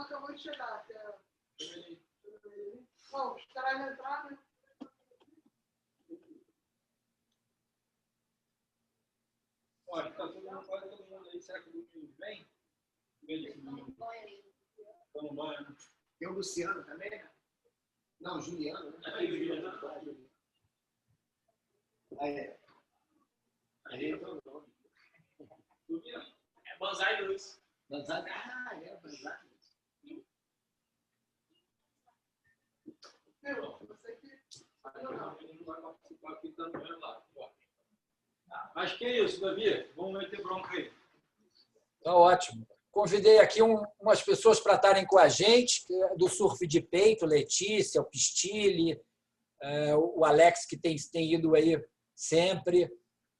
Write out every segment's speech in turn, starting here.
acabou de chegar. Bom, os caras entraram, né? Olha, tá todo mundo aí, será que o domingo vem? Tá no banho. Tem o Luciano também, né? Não, Juliano. Né? Aí, então, é Banzai Luz. Banzai, é Banzai. Mas que isso, Davi? Vamos meter bronca aí. Tá ótimo. Convidei aqui umas pessoas para estarem com a gente, do surf de peito, Letícia, o Pistilli, o Alex, que tem ido aí sempre,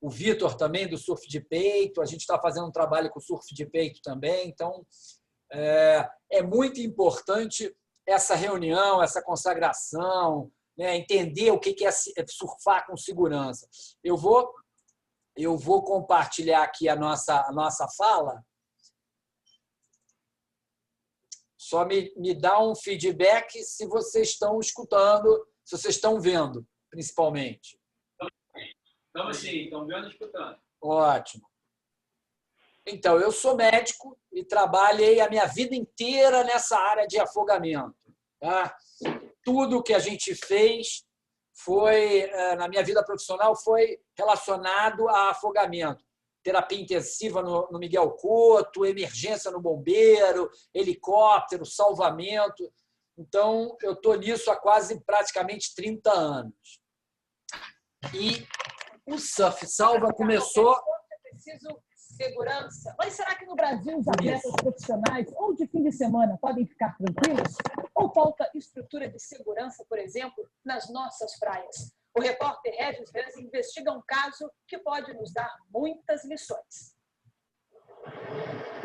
o Vitor também, do surf de peito. A gente está fazendo um trabalho com o surf de peito também. Então, é muito importante essa reunião, essa consagração, né? Entender o que é surfar com segurança. Eu vou compartilhar aqui a nossa fala. Só me dá um feedback se vocês estão escutando, se vocês estão vendo, principalmente. Estamos sim, estamos vendo e escutando. Ótimo. Então, eu sou médico e trabalhei a minha vida inteira nessa área de afogamento. Tá? Tudo que a gente fez na minha vida profissional foi relacionado a afogamento. Terapia intensiva no Miguel Couto, emergência no bombeiro, helicóptero, salvamento. Então, eu estou nisso há praticamente 30 anos. E o Surf Salva começou... É preciso segurança. Mas será que no Brasil os atletas profissionais ou de fim de semana podem ficar tranquilos? Ou falta estrutura de segurança, por exemplo, nas nossas praias? O repórter Regis Reis investiga um caso que pode nos dar muitas lições.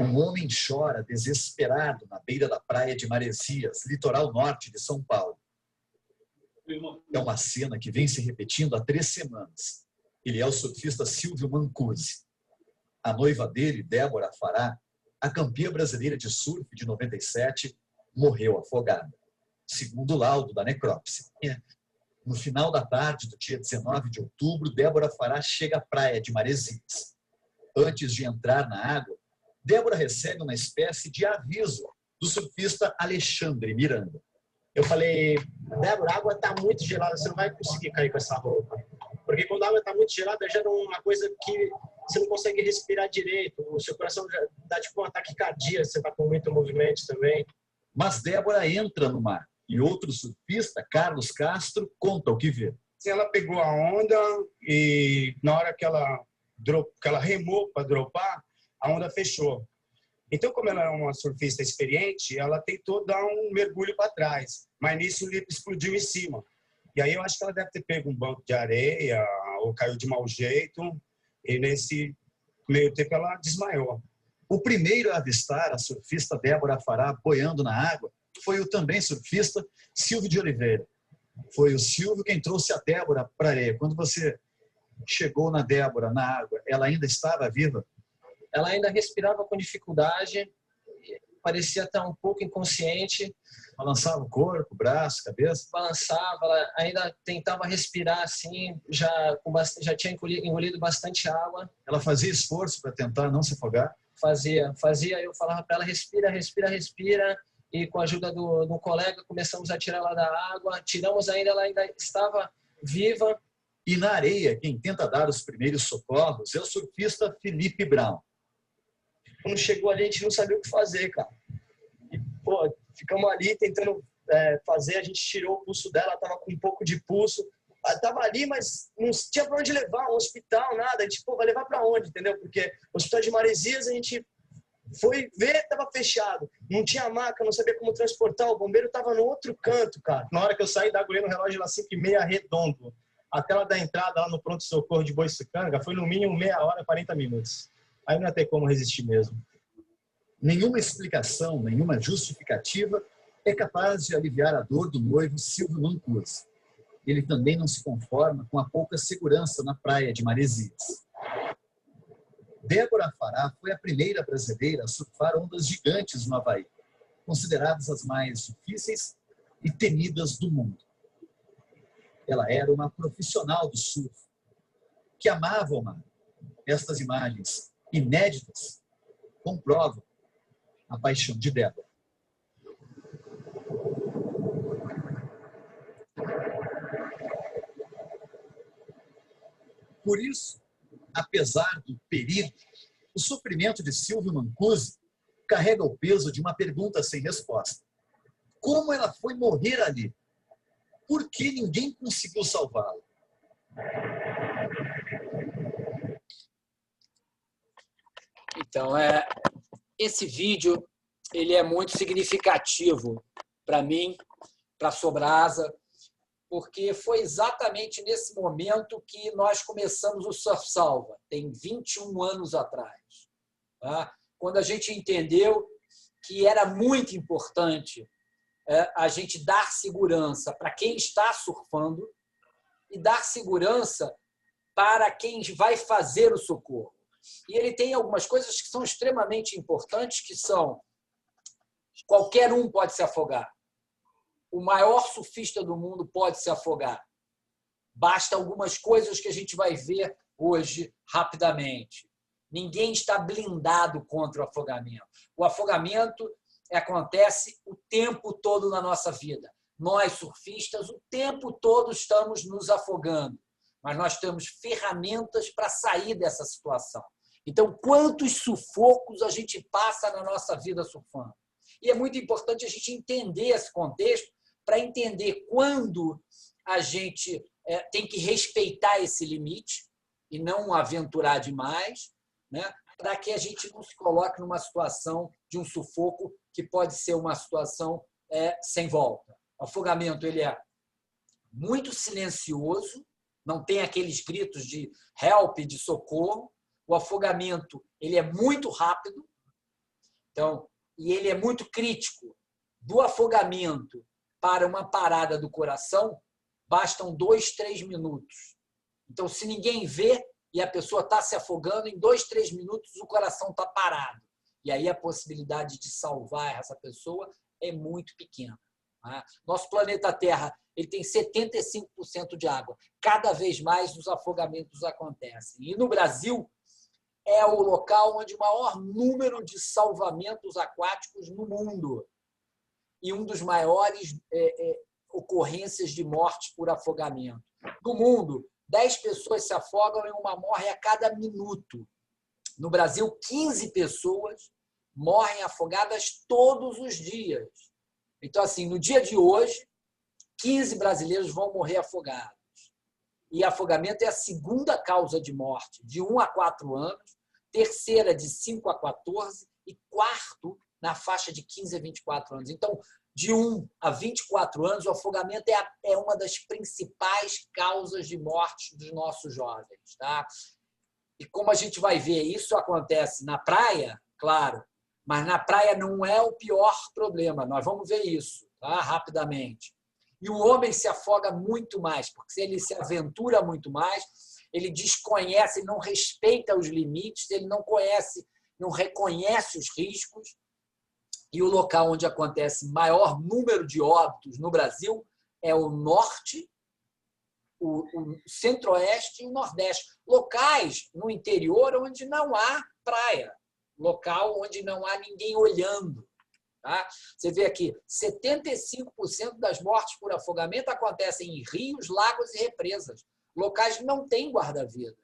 Um homem chora desesperado na beira da praia de Maresias, litoral norte de São Paulo. É uma cena que vem se repetindo há 3 semanas. Ele é o surfista Silvio Mancusi. A noiva dele, Débora Fará, a campeã brasileira de surf de 97, morreu afogada, segundo o laudo da necrópsia. No final da tarde do dia 19 de outubro, Débora Fará chega à praia de Maresias. Antes de entrar na água, Débora recebe uma espécie de aviso do surfista Alexandre Miranda. Eu falei, Débora, a água está muito gelada, você não vai conseguir cair com essa roupa. Porque quando a água está muito gelada, gera uma coisa que você não consegue respirar direito. O seu coração já dá tipo um ataque cardíaco, você está com muito movimento também. Mas Débora entra no mar e outro surfista, Carlos Castro, conta o que vê. Ela pegou a onda e na hora que ela remou para dropar, a onda fechou. Então, como ela é uma surfista experiente, ela tentou dar um mergulho para trás, mas nisso ele explodiu em cima. E aí eu acho que ela deve ter pego um banco de areia ou caiu de mau jeito, e nesse meio tempo ela desmaiou. O primeiro a avistar a surfista Débora Fará boiando na água foi o também surfista Silvio de Oliveira. Foi o Silvio quem trouxe a Débora para a areia. Quando você chegou na Débora, na água, ela ainda estava viva? Ela ainda respirava com dificuldade, parecia estar um pouco inconsciente. Balançava o corpo, braço, cabeça? Balançava, ela ainda tentava respirar assim, já tinha engolido bastante água. Ela fazia esforço para tentar não se afogar? Fazia. Eu falava para ela, respira, e com a ajuda do colega começamos a tirar ela da água, tiramos ainda, ela ainda estava viva. E na areia, quem tenta dar os primeiros socorros é o surfista Felipe Brown. Quando chegou ali, a gente não sabia o que fazer, cara. E, pô, ficamos ali tentando fazer, a gente tirou o pulso dela, ela tava com um pouco de pulso. Ela tava ali, mas não tinha para onde levar, um hospital, nada. A gente, pô, vai levar para onde, entendeu? Porque o hospital de Maresias, a gente foi ver, tava fechado. Não tinha maca, não sabia como transportar, o bombeiro tava no outro canto, cara. Na hora que eu saí da agulha no relógio, lá 5h30, redondo. Até ela da entrada lá no pronto-socorro de Boiçucanga, foi no mínimo meia hora, 40 minutos. Aí não ia ter como resistir mesmo. Nenhuma explicação, nenhuma justificativa é capaz de aliviar a dor do noivo Silvio Mancusi. Ele também não se conforma com a pouca segurança na praia de Maresias. Débora Fará foi a primeira brasileira a surfar ondas gigantes no Havaí. consideradas as mais difíceis e temidas do mundo. Ela era uma profissional do surf, que amava o mar. Estas imagens inéditas comprovam a paixão de Débora. Por isso, apesar do perigo, o sofrimento de Silvio Mancusi carrega o peso de uma pergunta sem resposta. Como ela foi morrer ali? Por que ninguém conseguiu salvá-la? Então, esse vídeo ele é muito significativo para mim, para a Sobrasa, porque foi exatamente nesse momento que nós começamos o Surf Salva, tem 21 anos atrás. Tá? Quando a gente entendeu que era muito importante a gente dar segurança para quem está surfando e dar segurança para quem vai fazer o socorro. E ele tem algumas coisas que são extremamente importantes, que são: qualquer um pode se afogar. O maior surfista do mundo pode se afogar. Basta algumas coisas que a gente vai ver hoje rapidamente. Ninguém está blindado contra o afogamento. O afogamento acontece o tempo todo na nossa vida. Nós, surfistas, o tempo todo estamos nos afogando. Mas nós temos ferramentas para sair dessa situação. Então, quantos sufocos a gente passa na nossa vida surfando? E é muito importante a gente entender esse contexto para entender quando a gente tem que respeitar esse limite e não aventurar demais, né? Para que a gente não se coloque numa situação de um sufoco que pode ser uma situação sem volta. O afogamento ele é muito silencioso, não tem aqueles gritos de help, de socorro. O afogamento ele é muito rápido, então, e ele é muito crítico. Do afogamento para uma parada do coração, bastam 2, 3 minutos. Então, se ninguém vê e a pessoa está se afogando, em 2, 3 minutos o coração está parado. E aí a possibilidade de salvar essa pessoa é muito pequena. Tá? Nosso planeta Terra ele tem 75% de água. Cada vez mais os afogamentos acontecem. E no Brasil é o local onde o maior número de salvamentos aquáticos no mundo. E um dos maiores ocorrências de mortes por afogamento. No mundo, 10 pessoas se afogam e uma morre a cada minuto. No Brasil, 15 pessoas morrem afogadas todos os dias. Então, assim, no dia de hoje, 15 brasileiros vão morrer afogados. E afogamento é a segunda causa de morte, de 1 a 4 anos, terceira de 5 a 14 e quarto na faixa de 15 a 24 anos. Então, de 1 a 24 anos, o afogamento é uma das principais causas de morte dos nossos jovens. Tá? E como a gente vai ver, isso acontece na praia, claro, mas na praia não é o pior problema. Nós vamos ver isso, tá? Rapidamente. E o homem se afoga muito mais, porque se ele se aventura muito mais, ele desconhece, ele não respeita os limites, ele não conhece, não reconhece os riscos. E o local onde acontece maior número de óbitos no Brasil é o norte, o centro-oeste e o nordeste. Locais no interior onde não há praia, local onde não há ninguém olhando. Tá? Você vê aqui, 75% das mortes por afogamento acontecem em rios, lagos e represas. Locais que não têm guarda-vidas.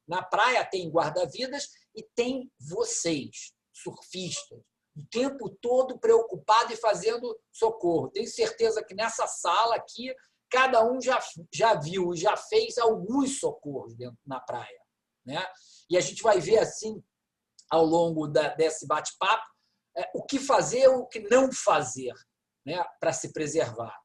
Na praia tem guarda-vidas e tem vocês, surfistas, o tempo todo preocupado e fazendo socorro. Tenho certeza que nessa sala aqui, cada um já viu, já fez alguns socorros na praia. Né? E a gente vai ver assim, ao longo desse bate-papo, o que fazer e o que não fazer, né, para se preservar.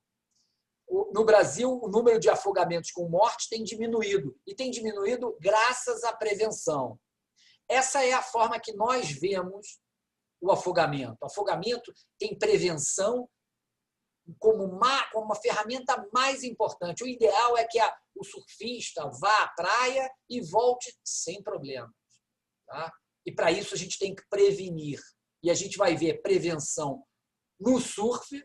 No Brasil, o número de afogamentos com morte tem diminuído, e tem diminuído graças à prevenção. Essa é a forma que nós vemos o afogamento. O afogamento tem prevenção como uma ferramenta mais importante. O ideal é que o surfista vá à praia e volte sem problemas. Tá? E para isso a gente tem que prevenir. E a gente vai ver prevenção no surf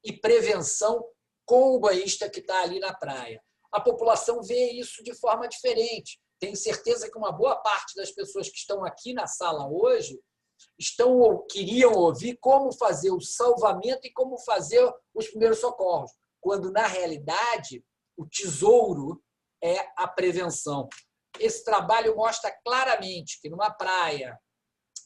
e prevenção com o banhista que está ali na praia. A população vê isso de forma diferente. Tenho certeza que uma boa parte das pessoas que estão aqui na sala hoje queriam ouvir como fazer o salvamento e como fazer os primeiros socorros, quando, na realidade, o tesouro é a prevenção. Esse trabalho mostra claramente que, numa praia,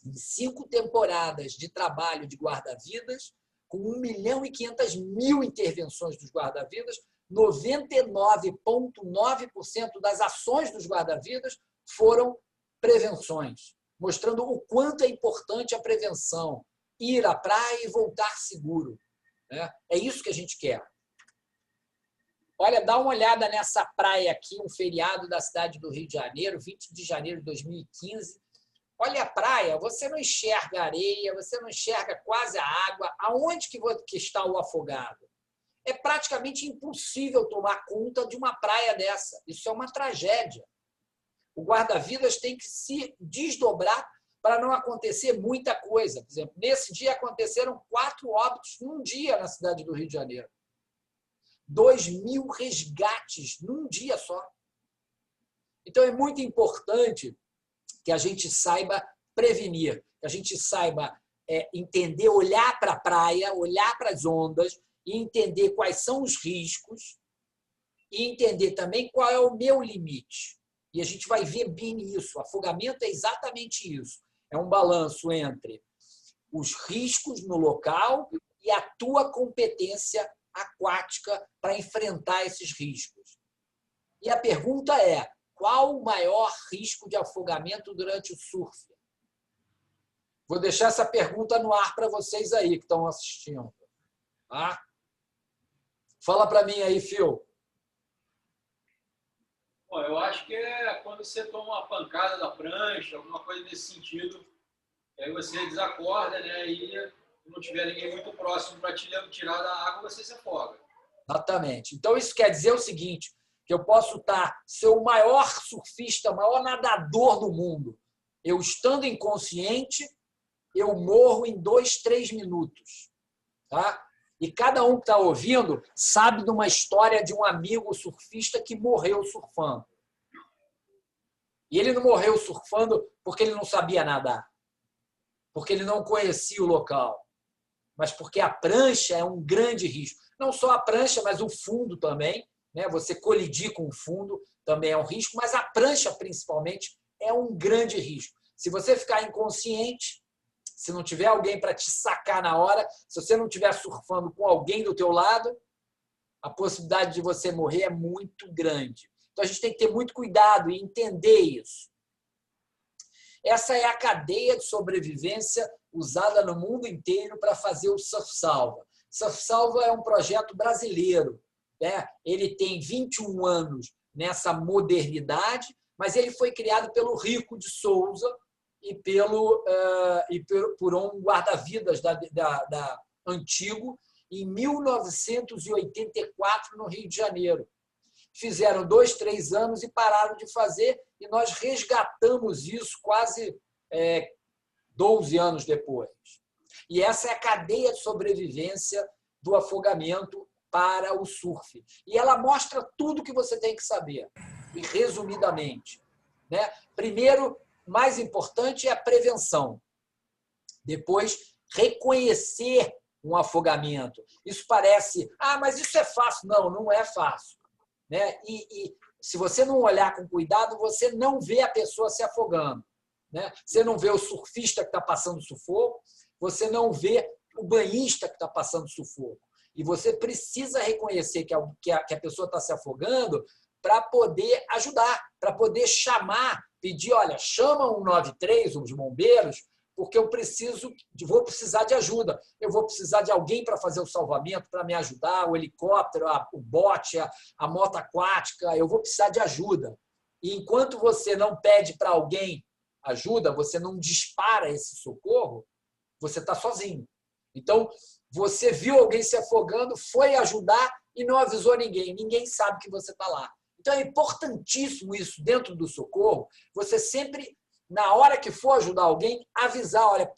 em 5 temporadas de trabalho de guarda-vidas, com 1.500.000 intervenções dos guarda-vidas, 99,9% das ações dos guarda-vidas foram prevenções, mostrando o quanto é importante a prevenção, ir à praia e voltar seguro. É isso que a gente quer. Olha, dá uma olhada nessa praia aqui, um feriado da cidade do Rio de Janeiro, 20 de janeiro de 2015. Olha a praia, você não enxerga areia, você não enxerga quase a água. Aonde que está o afogado? É praticamente impossível tomar conta de uma praia dessa. Isso é uma tragédia. O guarda-vidas tem que se desdobrar para não acontecer muita coisa. Por exemplo, nesse dia aconteceram 4 óbitos num dia na cidade do Rio de Janeiro. 2.000 resgates num dia só. Então, é muito importante que a gente saiba prevenir, que a gente saiba entender, olhar para a praia, olhar para as ondas e entender quais são os riscos e entender também qual é o meu limite. E a gente vai ver bem isso. O afogamento é exatamente isso. É um balanço entre os riscos no local e a tua competência aquática para enfrentar esses riscos. E a pergunta é: qual o maior risco de afogamento durante o surf? Vou deixar essa pergunta no ar para vocês aí que estão assistindo. Tá? Fala para mim aí, Phil. Bom, eu acho que é quando você toma uma pancada da prancha, alguma coisa nesse sentido, aí você desacorda, né? E não tiver ninguém muito próximo para te tirar da água, você se afoga. Exatamente. Então, isso quer dizer o seguinte, que eu posso ser o maior surfista, o maior nadador do mundo. Eu, estando inconsciente, eu morro em 2, 3 minutos. Tá? E cada um que está ouvindo sabe de uma história de um amigo surfista que morreu surfando. E ele não morreu surfando porque ele não sabia nadar, porque ele não conhecia o local, mas porque a prancha é um grande risco. Não só a prancha, mas o fundo também. Né? Você colidir com o fundo também é um risco, mas a prancha, principalmente, é um grande risco. Se você ficar inconsciente, se não tiver alguém para te sacar na hora, se você não estiver surfando com alguém do teu lado, a possibilidade de você morrer é muito grande. Então, a gente tem que ter muito cuidado e entender isso. Essa é a cadeia de sobrevivência usada no mundo inteiro para fazer o Surf Salva. Surf Salva é um projeto brasileiro. Né? Ele tem 21 anos nessa modernidade, mas ele foi criado pelo Rico de Souza e por um guarda-vidas da antigo, em 1984, no Rio de Janeiro. Fizeram 2, 3 anos e pararam de fazer, e nós resgatamos isso quase 12 anos depois. E essa é a cadeia de sobrevivência do afogamento para o surf. E ela mostra tudo o que você tem que saber, e resumidamente. Né? Primeiro, mais importante é a prevenção. Depois, reconhecer um afogamento. Isso parece, mas isso é fácil. Não, não é fácil. Né? E se você não olhar com cuidado, você não vê a pessoa se afogando. Né? Você não vê o surfista que está passando sufoco, você não vê o banhista que está passando sufoco. E você precisa reconhecer que a pessoa está se afogando para poder ajudar, para poder chamar, pedir, olha, chama o 193, os bombeiros, porque vou precisar de ajuda. Eu vou precisar de alguém para fazer o salvamento, para me ajudar, o helicóptero, o bote, a moto aquática, eu vou precisar de ajuda. E enquanto você não pede para alguém ajuda, você não dispara esse socorro, você está sozinho. Então, você viu alguém se afogando, foi ajudar e não avisou ninguém. Ninguém sabe que você está lá. Então, é importantíssimo isso dentro do socorro. Você sempre, na hora que for ajudar alguém, avisar, olha,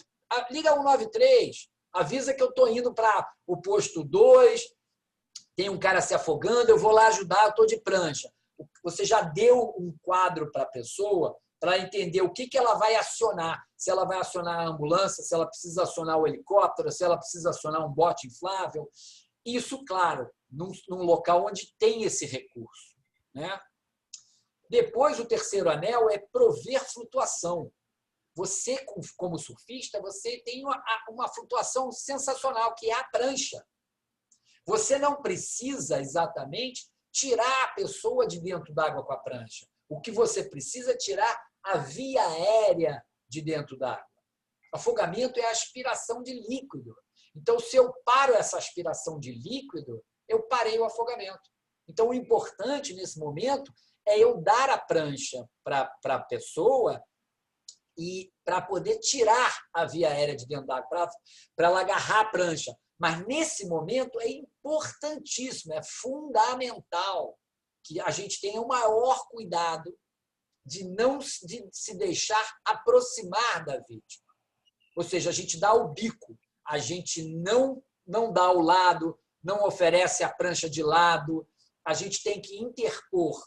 liga 193, Avisa que eu estou indo para o posto 2, tem um cara se afogando, eu vou lá ajudar, eu estou de prancha. Você já deu um quadro para a pessoa para entender o que ela vai acionar. Se ela vai acionar a ambulância, se ela precisa acionar o helicóptero, se ela precisa acionar um bote inflável. Isso, claro, num local onde tem esse recurso, né? Depois, o terceiro anel é prover flutuação. Você, como surfista, você tem uma flutuação sensacional, que é a prancha. Você não precisa exatamente tirar a pessoa de dentro d'água com a prancha. O que você precisa é tirar a via aérea de dentro d'água. Afogamento é a aspiração de líquido. Então, se eu paro essa aspiração de líquido, eu parei o afogamento. Então, o importante nesse momento é eu dar a prancha para a pessoa e para poder tirar a via aérea de dentro d'água, para ela agarrar a prancha. Mas, nesse momento, é importantíssimo, é fundamental que a gente tenha o maior cuidado de não se deixar aproximar da vítima. Ou seja, a gente dá o bico, a gente não dá o lado, não oferece a prancha de lado, a gente tem que interpor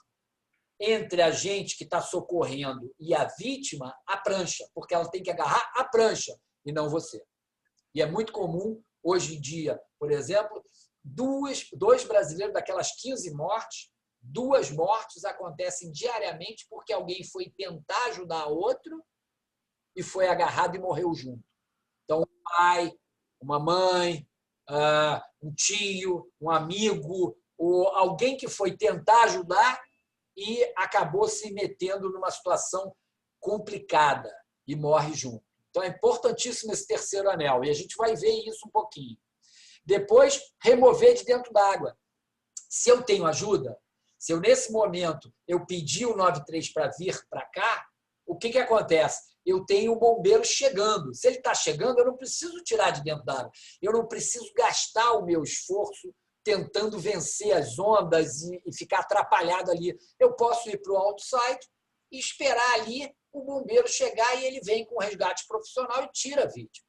entre a gente que está socorrendo e a vítima a prancha, porque ela tem que agarrar a prancha e não você. E é muito comum, hoje em dia, por exemplo, dois brasileiros daquelas 15 mortes, 2 mortes acontecem diariamente porque alguém foi tentar ajudar outro e foi agarrado e morreu junto. Então, um pai, uma mãe, um tio, um amigo, ou alguém que foi tentar ajudar e acabou se metendo numa situação complicada e morre junto. Então, é importantíssimo esse terceiro anel, e a gente vai ver isso um pouquinho. Depois, remover de dentro d'água. Se eu tenho ajuda, se eu, nesse momento, eu pedi o 93 para vir para cá, o que acontece? Eu tenho o bombeiro chegando. Se ele está chegando, eu não preciso tirar de dentro d'água. Eu não preciso gastar o meu esforço tentando vencer as ondas e ficar atrapalhado ali. Eu posso ir para o outside e esperar ali o bombeiro chegar e ele vem com o resgate profissional e tira a vítima.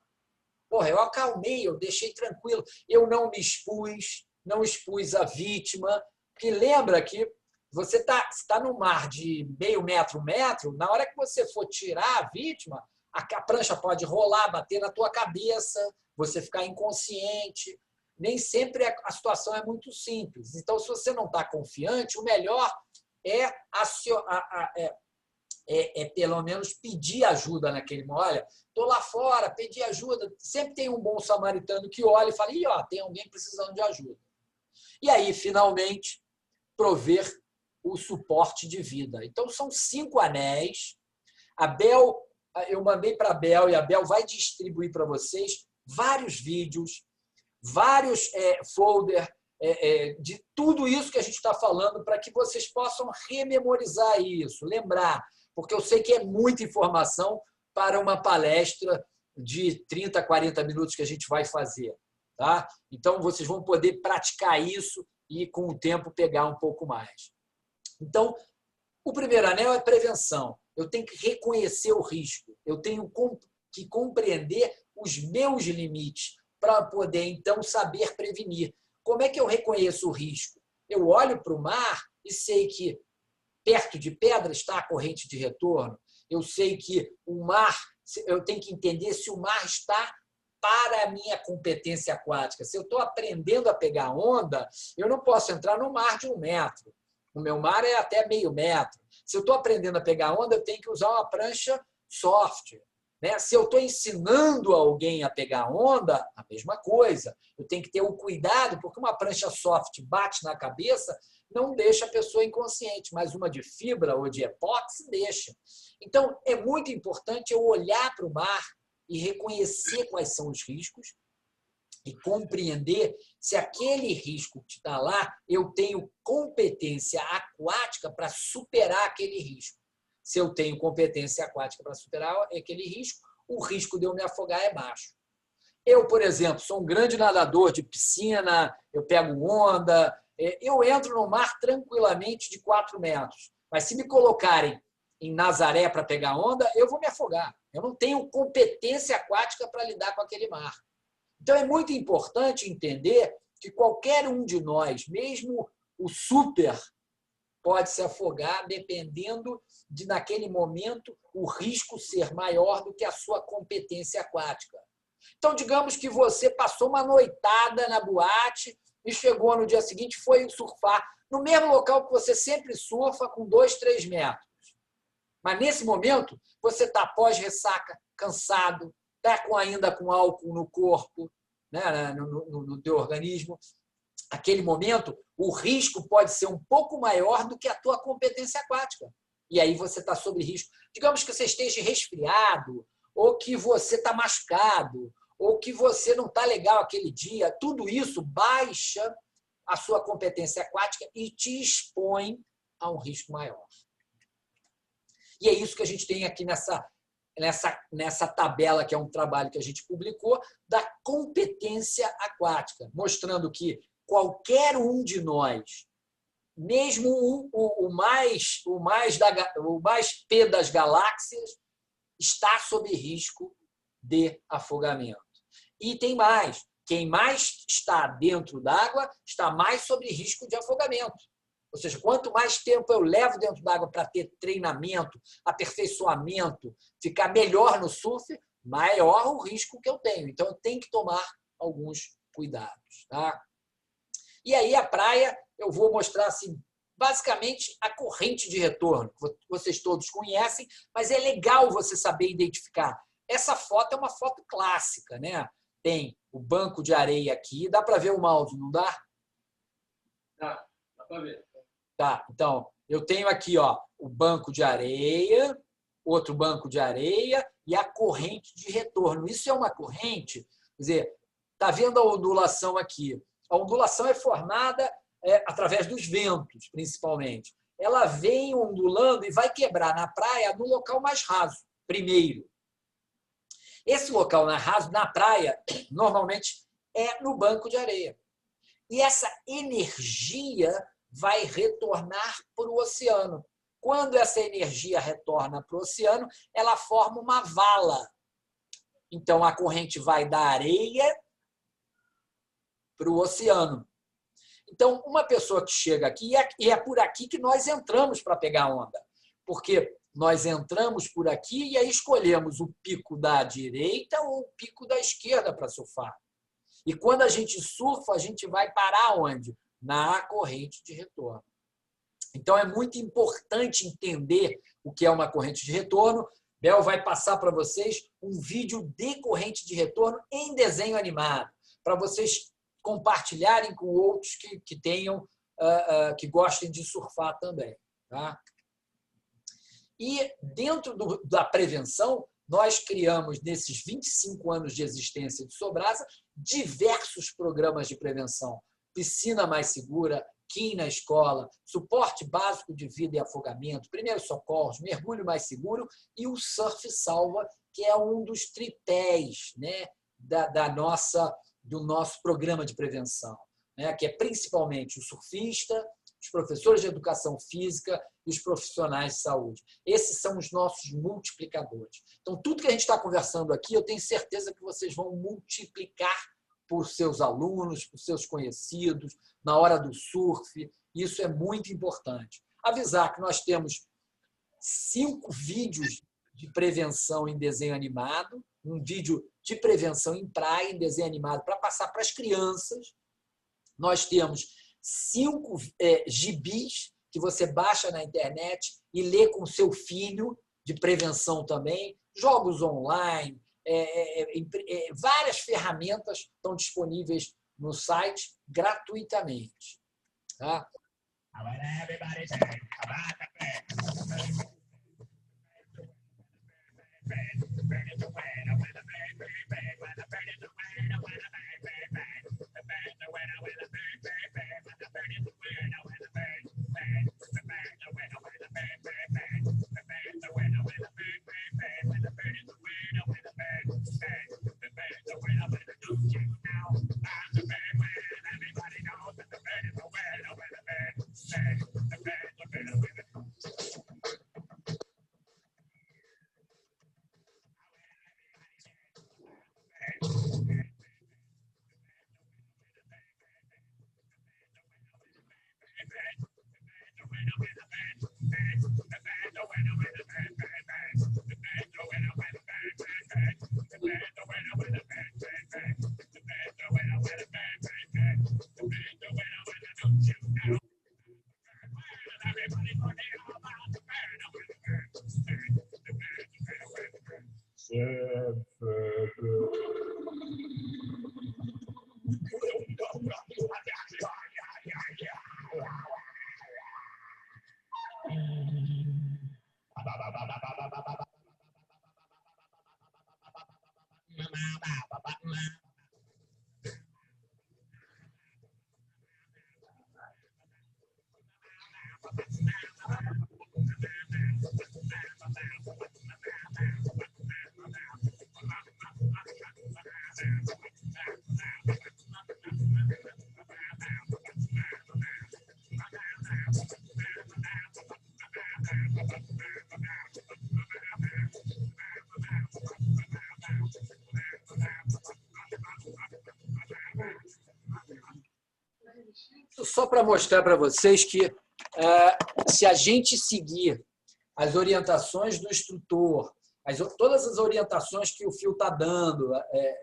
Porra, eu acalmei, eu deixei tranquilo. Eu não me expus, não expus a vítima. Porque lembra que você está no mar de meio metro, 1 metro, na hora que você for tirar a vítima, a prancha pode rolar, bater na tua cabeça, você ficar inconsciente. Nem sempre a situação é muito simples. Então, se você não está confiante, o melhor é pelo menos pedir ajuda naquele momento. Olha, estou lá fora, pedi ajuda. Sempre tem um bom samaritano que olha e fala, ih, ó, tem alguém precisando de ajuda. E aí, finalmente, prover o suporte de vida. Então, são 5 anéis. A Bel, eu mandei para a Bel, e a Bel vai distribuir para vocês vários vídeos, vários folders de tudo isso que a gente está falando, para que vocês possam rememorizar isso, lembrar, porque eu sei que é muita informação para uma palestra de 30, 40 minutos que a gente vai fazer. Tá? Então, vocês vão poder praticar isso e, com o tempo, pegar um pouco mais. Então, o primeiro anel é prevenção. Eu tenho que reconhecer o risco. Eu tenho que compreender os meus limites para poder, então, saber prevenir. Como é que eu reconheço o risco? Eu olho para o mar e sei que perto de pedra está a corrente de retorno. Eu sei que o mar, eu tenho que entender se o mar está para a minha competência aquática. Se eu estou aprendendo a pegar onda, eu não posso entrar no mar de 1 metro. O meu mar é até meio metro. Se eu estou aprendendo a pegar onda, eu tenho que usar uma prancha soft. Né? Se eu estou ensinando alguém a pegar onda, a mesma coisa. Eu tenho que ter o cuidado, porque uma prancha soft bate na cabeça, não deixa a pessoa inconsciente, mas uma de fibra ou de epóxi deixa. Então, é muito importante eu olhar para o mar e reconhecer quais são os riscos e compreender se aquele risco que está lá, eu tenho competência aquática para superar aquele risco. Se eu tenho competência aquática para superar aquele risco, o risco de eu me afogar é baixo. Eu, por exemplo, sou um grande nadador de piscina, eu pego onda, eu entro no mar tranquilamente de 4 metros. Mas se me colocarem em Nazaré para pegar onda, eu vou me afogar. Eu não tenho competência aquática para lidar com aquele mar. Então, é muito importante entender que qualquer um de nós, mesmo o super, pode se afogar dependendo de, naquele momento, o risco ser maior do que a sua competência aquática. Então, digamos que você passou uma noitada na boate e chegou no dia seguinte e foi surfar no mesmo local que você sempre surfa, com 2, 3 metros. Mas, nesse momento, você está pós-ressaca, cansado, está ainda com álcool no corpo, né, no teu organismo. Naquele momento, o risco pode ser um pouco maior do que a tua competência aquática. E aí você está sob risco. Digamos que você esteja resfriado, ou que você está machucado, ou que você não está legal aquele dia. Tudo isso baixa a sua competência aquática e te expõe a um risco maior. E é isso que a gente tem aqui nessa tabela, que é um trabalho que a gente publicou, da competência aquática, mostrando que qualquer um de nós, mesmo o mais P das galáxias, está sob risco de afogamento. E tem mais. Quem mais está dentro d'água está mais sob risco de afogamento. Ou seja, quanto mais tempo eu levo dentro d'água para ter treinamento, aperfeiçoamento, ficar melhor no surf, maior o risco que eu tenho. Então, eu tenho que tomar alguns cuidados. Tá? E aí, a praia, eu vou mostrar assim, basicamente a corrente de retorno, que vocês todos conhecem, mas é legal você saber identificar. Essa foto é uma foto clássica, né? Tem o banco de areia aqui. Dá para ver o mouse, não dá? Dá para ver. Tá, então, eu tenho aqui o banco de areia, outro banco de areia e a corrente de retorno. Isso é uma corrente, quer dizer, está vendo a ondulação aqui? A ondulação é formada através dos ventos, principalmente. Ela vem ondulando e vai quebrar na praia no local mais raso, primeiro. Esse local raso, na praia, normalmente é no banco de areia. E essa energia vai retornar para o oceano. Quando essa energia retorna para o oceano, ela forma uma vala. Então, a corrente vai da areia para o oceano. Então, uma pessoa que chega aqui, e é por aqui que nós entramos para pegar onda, porque nós entramos por aqui e aí escolhemos o pico da direita ou o pico da esquerda para surfar. E quando a gente surfa, a gente vai parar onde? Na corrente de retorno. Então, é muito importante entender o que é uma corrente de retorno. Bel vai passar para vocês um vídeo de corrente de retorno em desenho animado, para vocês compartilharem com outros que gostem de surfar também. Tá? E dentro da prevenção, nós criamos, nesses 25 anos de existência de Sobrasa, diversos programas de prevenção. Piscina mais segura, KIM na escola, suporte básico de vida e afogamento, primeiros socorros, mergulho mais seguro e o Surf Salva, que é um dos tripés, né, do nosso programa de prevenção, né, que é principalmente o surfista, os professores de educação física e os profissionais de saúde. Esses são os nossos multiplicadores. Então, tudo que a gente está conversando aqui, eu tenho certeza que vocês vão multiplicar por seus alunos, por seus conhecidos, na hora do surf. Isso é muito importante. Avisar que nós temos 5 vídeos de prevenção em desenho animado, um vídeo de prevenção em praia, em desenho animado, para passar para as crianças. Nós temos 5 gibis que você baixa na internet e lê com seu filho, de prevenção também, jogos online, várias ferramentas estão disponíveis no site gratuitamente. Tá? Só para mostrar para vocês que se a gente seguir as orientações do instrutor, todas as orientações que o Phil está dando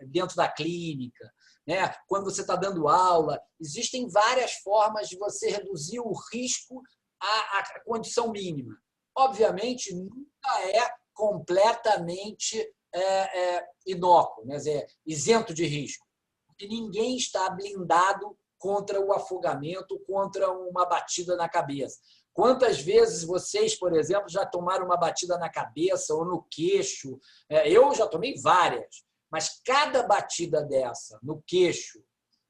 dentro da clínica, né? Quando você está dando aula, existem várias formas de você reduzir o risco à condição mínima. Obviamente, nunca é completamente inócuo, né? Isento de risco. Porque ninguém está blindado contra o afogamento, contra uma batida na cabeça. Quantas vezes vocês, por exemplo, já tomaram uma batida na cabeça ou no queixo? Eu já tomei várias, mas cada batida dessa no queixo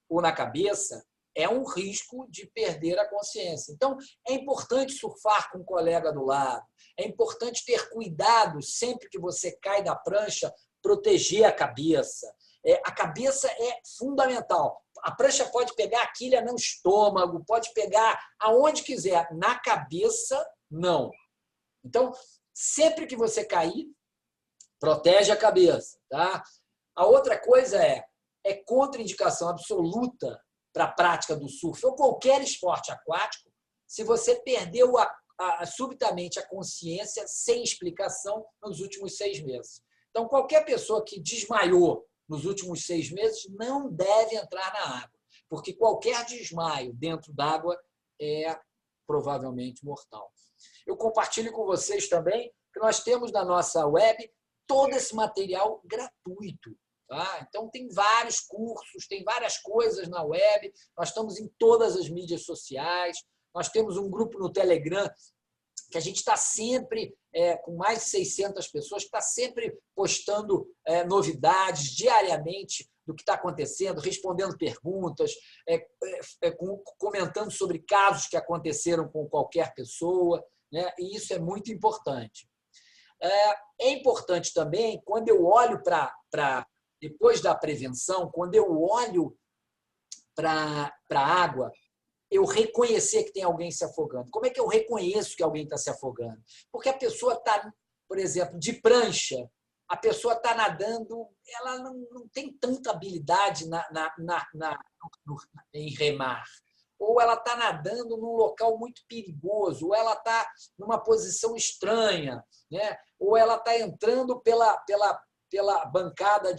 ou na cabeça é um risco de perder a consciência. Então, é importante surfar com um colega do lado, é importante ter cuidado sempre que você cai da prancha, proteger a cabeça. A cabeça é fundamental. A prancha pode pegar a quilha no estômago, pode pegar aonde quiser. Na cabeça, não. Então, sempre que você cair, protege a cabeça. Tá? A outra coisa é contraindicação absoluta para a prática do surf ou qualquer esporte aquático se você perdeu subitamente a consciência sem explicação nos últimos 6 meses. Então, qualquer pessoa que desmaiou nos últimos 6 meses não deve entrar na água, porque qualquer desmaio dentro d'água é provavelmente mortal. Eu compartilho com vocês também que nós temos na nossa web todo esse material gratuito. Tá? Então, tem vários cursos, tem várias coisas na web, nós estamos em todas as mídias sociais, nós temos um grupo no Telegram que a gente está sempre com mais de 600 pessoas, que está sempre postando novidades diariamente do que está acontecendo, respondendo perguntas, comentando sobre casos que aconteceram com qualquer pessoa, né? E isso é muito importante. É importante também, quando eu olho depois da prevenção, quando eu olho para a água, eu reconhecer que tem alguém se afogando. Como é que eu reconheço que alguém está se afogando? Porque a pessoa está, por exemplo, de prancha, a pessoa está nadando, ela não tem tanta habilidade em remar. Ou ela está nadando num local muito perigoso, ou ela está numa posição estranha, né? Ou ela está entrando pela bancada,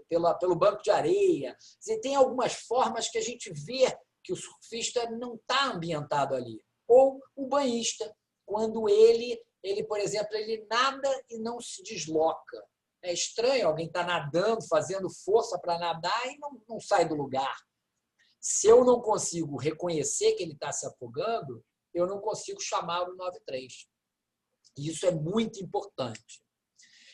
pelo banco de areia. Tem algumas formas que a gente vê que o surfista não está ambientado ali. Ou o banhista, quando ele, por exemplo, ele nada e não se desloca. É estranho, alguém está nadando, fazendo força para nadar e não sai do lugar. Se eu não consigo reconhecer que ele está se afogando, eu não consigo chamar o 93. Isso é muito importante.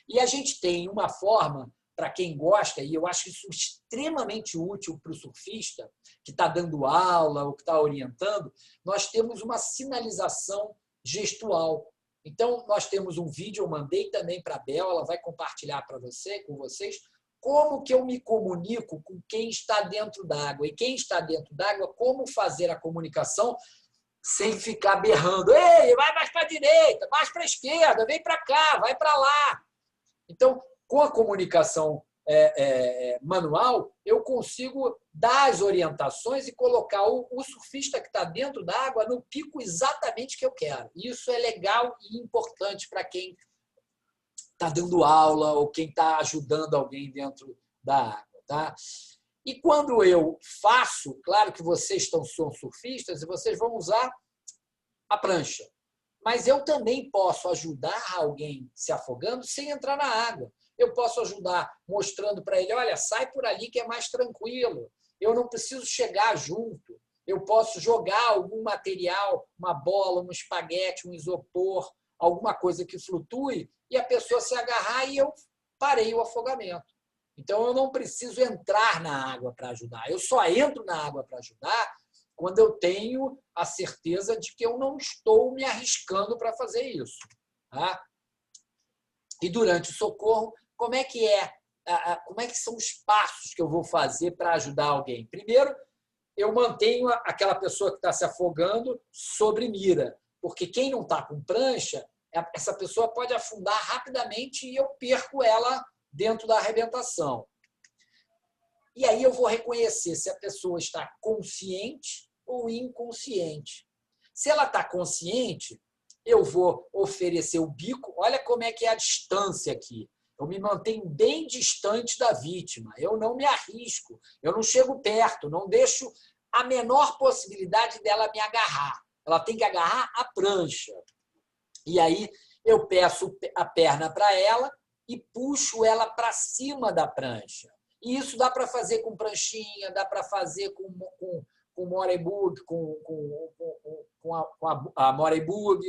E a gente tem uma forma, para quem gosta, e eu acho isso extremamente útil para o surfista, que está dando aula ou que está orientando, nós temos uma sinalização gestual. Então, nós temos um vídeo, eu mandei também para a Bel, ela vai compartilhar com vocês, como que eu me comunico com quem está dentro d'água. E quem está dentro d'água, como fazer a comunicação sem ficar berrando. Ei, vai mais para a direita, mais para a esquerda, vem para cá, vai para lá. Então, com a comunicação manual, eu consigo dar as orientações e colocar o surfista que está dentro da água no pico exatamente que eu quero. Isso é legal e importante para quem está dando aula ou quem está ajudando alguém dentro da água. Tá? E quando eu faço, claro que vocês são surfistas e vocês vão usar a prancha. Mas eu também posso ajudar alguém se afogando sem entrar na água. Eu posso ajudar mostrando para ele, olha, sai por ali que é mais tranquilo. Eu não preciso chegar junto. Eu posso jogar algum material, uma bola, um espaguete, um isopor, alguma coisa que flutue, e a pessoa se agarrar e eu parei o afogamento. Então, eu não preciso entrar na água para ajudar. Eu só entro na água para ajudar quando eu tenho a certeza de que eu não estou me arriscando para fazer isso. Tá? E durante o socorro, como é que são os passos que eu vou fazer para ajudar alguém? Primeiro, eu mantenho aquela pessoa que está se afogando sobre mira, porque quem não está com prancha, essa pessoa pode afundar rapidamente e eu perco ela dentro da arrebentação. E aí eu vou reconhecer se a pessoa está consciente ou inconsciente. Se ela está consciente, eu vou oferecer o bico. Olha como é que é a distância aqui. Eu me mantenho bem distante da vítima. Eu não me arrisco. Eu não chego perto. Não deixo a menor possibilidade dela me agarrar. Ela tem que agarrar a prancha. E aí eu peço a perna para ela e puxo ela para cima da prancha. E isso dá para fazer com pranchinha, dá para fazer com morebug, com a morebug,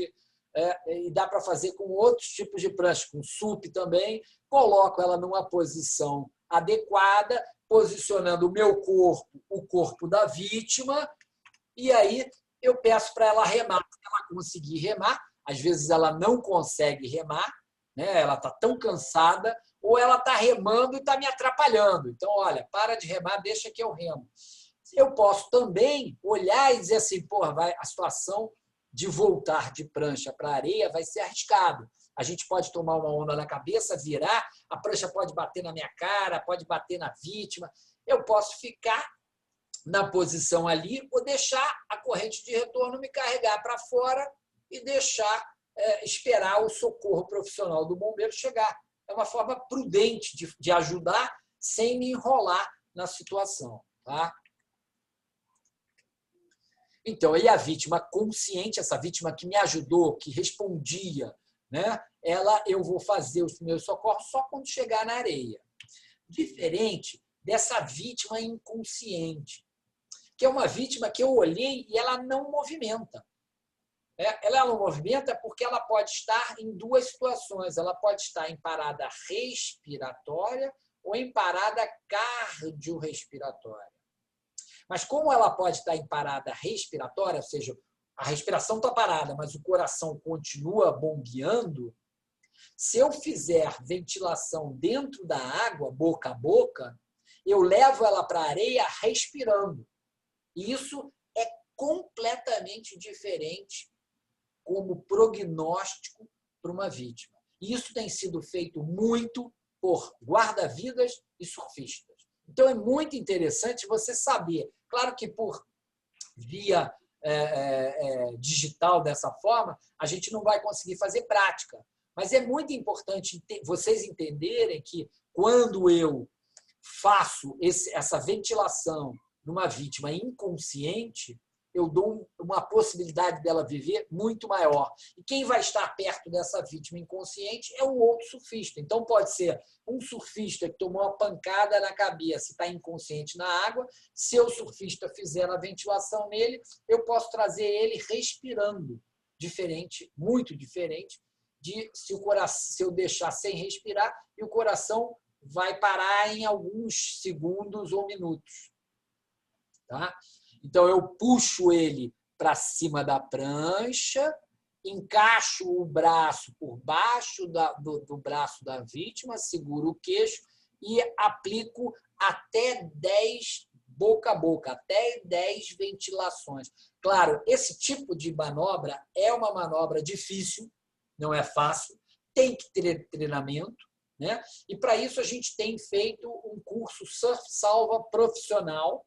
e dá para fazer com outros tipos de prancha, com sup também. Coloco ela numa posição adequada, posicionando o meu corpo, o corpo da vítima, e aí eu peço para ela remar. Se ela conseguir remar, às vezes ela não consegue remar, né? Ela está tão cansada, ou ela está remando e está me atrapalhando. Então, olha, para de remar, deixa que eu remo. Eu posso também olhar e dizer assim, porra, a situação de voltar de prancha para a areia vai ser arriscado. A gente pode tomar uma onda na cabeça, virar, a prancha pode bater na minha cara, pode bater na vítima. Eu posso ficar na posição ali ou deixar a corrente de retorno me carregar para fora e deixar esperar o socorro profissional do bombeiro chegar. É uma forma prudente de ajudar sem me enrolar na situação. Tá? Então, aí a vítima consciente, essa vítima que me ajudou, que respondia, né? Eu vou fazer os primeiros socorros só quando chegar na areia. Diferente dessa vítima inconsciente, que é uma vítima que eu olhei e ela não movimenta. Ela não movimenta porque ela pode estar em duas situações. Ela pode estar em parada respiratória ou em parada cardiorrespiratória. Mas como ela pode estar em parada respiratória, ou seja, a respiração está parada, mas o coração continua bombeando, se eu fizer ventilação dentro da água, boca a boca, eu levo ela para a areia respirando. E isso é completamente diferente como prognóstico para uma vítima. E isso tem sido feito muito por guarda-vidas e surfistas. Então, é muito interessante você saber. Claro que por via digital, dessa forma, a gente não vai conseguir fazer prática. Mas é muito importante vocês entenderem que quando eu faço essa ventilação numa vítima inconsciente, eu dou uma possibilidade dela viver muito maior. E quem vai estar perto dessa vítima inconsciente é um outro surfista. Então, pode ser um surfista que tomou uma pancada na cabeça e está inconsciente na água. Se o surfista fizer a ventilação nele, eu posso trazer ele respirando. Diferente, muito diferente, de se eu deixar sem respirar e o coração vai parar em alguns segundos ou minutos. Tá? Então, eu puxo ele para cima da prancha, encaixo o braço por baixo do braço da vítima, seguro o queixo e aplico até 10 boca a boca, até 10 ventilações. Claro, esse tipo de manobra é uma manobra difícil, não é fácil, tem que ter treinamento, né? E para isso a gente tem feito um curso Surf Salva Profissional,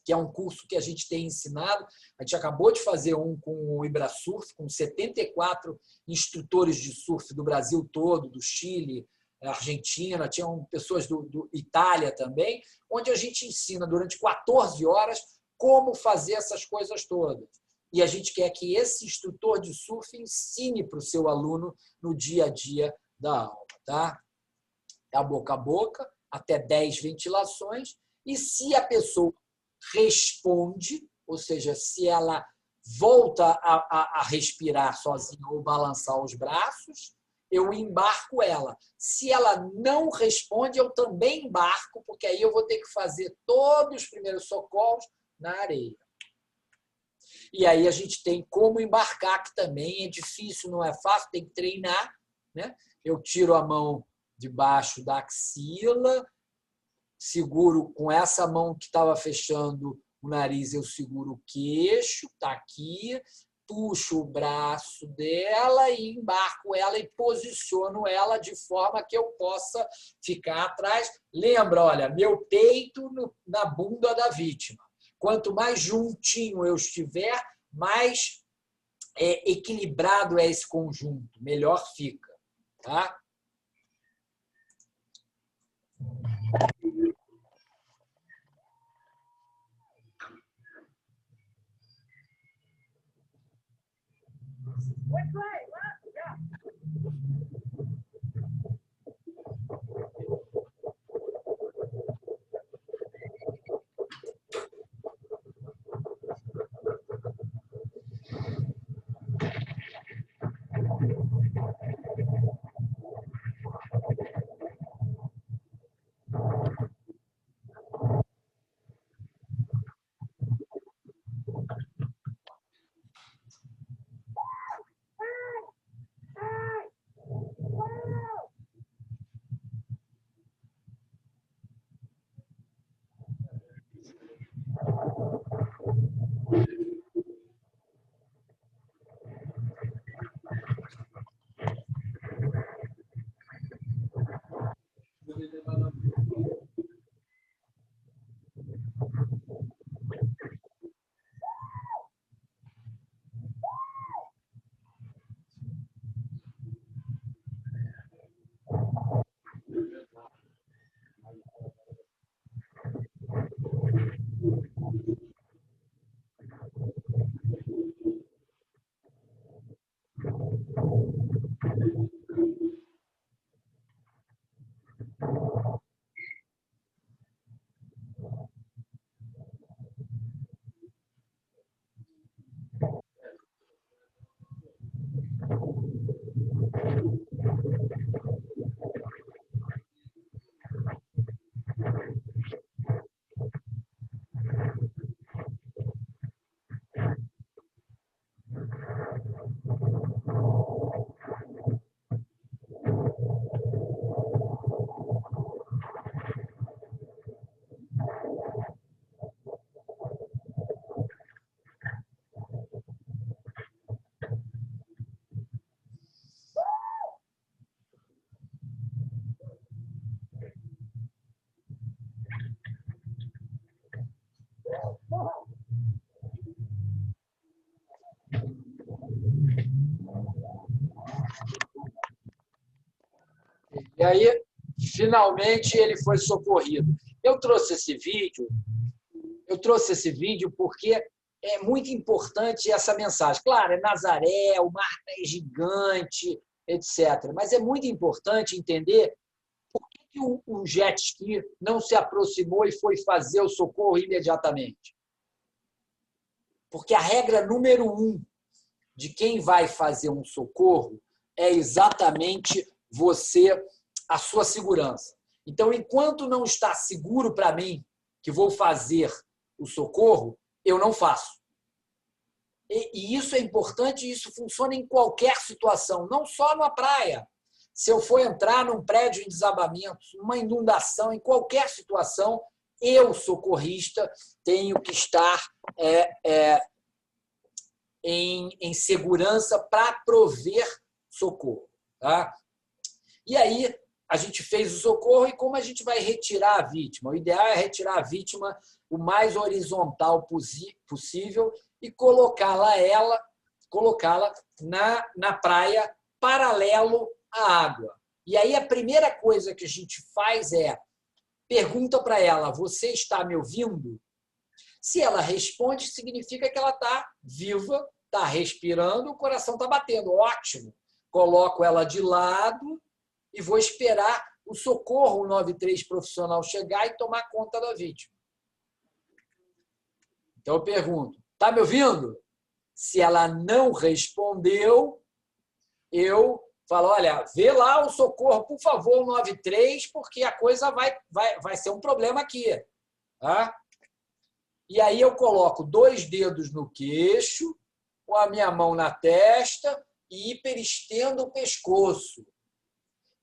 que é um curso que a gente tem ensinado. A gente acabou de fazer um com o Ibrasurf, com 74 instrutores de surf do Brasil todo, do Chile, Argentina, tinham pessoas do Itália também, onde a gente ensina durante 14 horas como fazer essas coisas todas. E a gente quer que esse instrutor de surf ensine para o seu aluno no dia a dia da aula. Tá? É a boca, até 10 ventilações, e se a pessoa responde, ou seja, se ela volta a respirar sozinha ou balançar os braços, eu embarco ela. Se ela não responde, eu também embarco, porque aí eu vou ter que fazer todos os primeiros socorros na areia. E aí a gente tem como embarcar, que também é difícil, não é fácil, tem que treinar, né? Eu tiro a mão debaixo da axila, seguro com essa mão que estava fechando o nariz, eu seguro o queixo, está aqui, puxo o braço dela e embarco ela e posiciono ela de forma que eu possa ficar atrás. Lembra, olha, meu peito na bunda da vítima. Quanto mais juntinho eu estiver, mais equilibrado é esse conjunto, melhor fica. Tá? E aí, finalmente, ele foi socorrido. Eu trouxe esse vídeo porque é muito importante essa mensagem. Claro, é Nazaré, o mar é gigante, etc. Mas é muito importante entender por que o jet ski não se aproximou e foi fazer o socorro imediatamente. Porque a regra número 1 de quem vai fazer um socorro é exatamente a sua segurança. Então, enquanto não está seguro para mim que vou fazer o socorro, eu não faço. E isso é importante, e isso funciona em qualquer situação, não só na praia. Se eu for entrar num prédio em desabamento, numa inundação, em qualquer situação, eu, socorrista, tenho que estar em segurança para prover socorro. Tá? E aí, a gente fez o socorro e como a gente vai retirar a vítima. O ideal é retirar a vítima o mais horizontal possível e colocá-la na praia paralelo à água. E aí a primeira coisa que a gente faz é pergunta para ela: você está me ouvindo? Se ela responde, significa que ela está viva, está respirando, o coração está batendo. Ótimo. Coloco ela de lado e vou esperar o socorro 93 profissional chegar e tomar conta da vítima. Então eu pergunto: está me ouvindo? Se ela não respondeu, eu falo: olha, vê lá o socorro, por favor, 93, porque a coisa vai ser um problema aqui. Tá? E aí eu coloco 2 dedos no queixo, com a minha mão na testa e hiperestendo o pescoço.